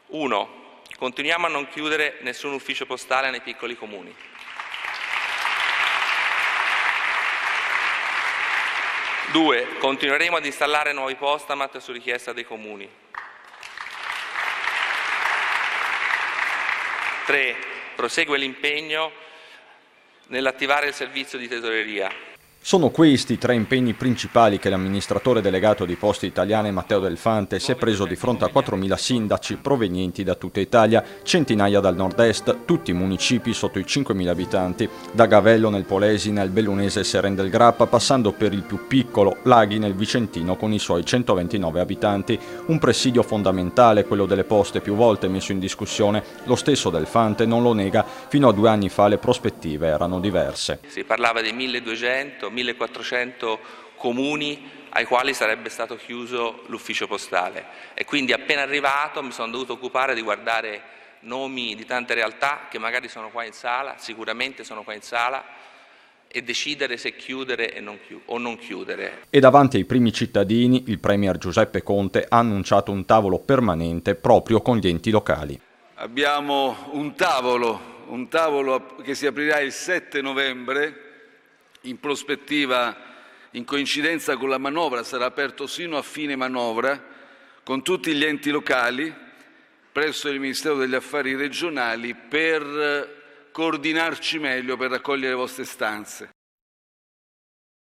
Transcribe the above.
1. Continuiamo a non chiudere nessun ufficio postale nei piccoli comuni. 2. Continueremo ad installare nuovi postamat su richiesta dei comuni. 3. Prosegue l'impegno nell'attivare il servizio di tesoreria. Sono questi i 3 impegni principali che l'amministratore delegato di Poste Italiane Matteo Del Fante si è preso di fronte a 4.000 sindaci provenienti da tutta Italia, centinaia dal nord-est, tutti municipi sotto i 5.000 abitanti, da Gavello nel Polesine al bellunese Seren del Grappa, passando per il più piccolo Laghi nel Vicentino con i suoi 129 abitanti. Un presidio fondamentale, quello delle poste, più volte messo in discussione. Lo stesso Del Fante non lo nega, fino a 2 anni fa le prospettive erano diverse. Si parlava di 1.200, 1.400 comuni ai quali sarebbe stato chiuso l'ufficio postale e quindi appena arrivato mi sono dovuto occupare di guardare nomi di tante realtà che magari sono qua in sala, sicuramente sono qua in sala, e decidere se chiudere o non chiudere. E davanti ai primi cittadini il Premier Giuseppe Conte ha annunciato un tavolo permanente proprio con gli enti locali. Abbiamo un tavolo che si aprirà il 7 novembre, in prospettiva, in coincidenza con la manovra, sarà aperto sino a fine manovra, con tutti gli enti locali, presso il Ministero degli Affari Regionali, per coordinarci meglio, per raccogliere le vostre istanze.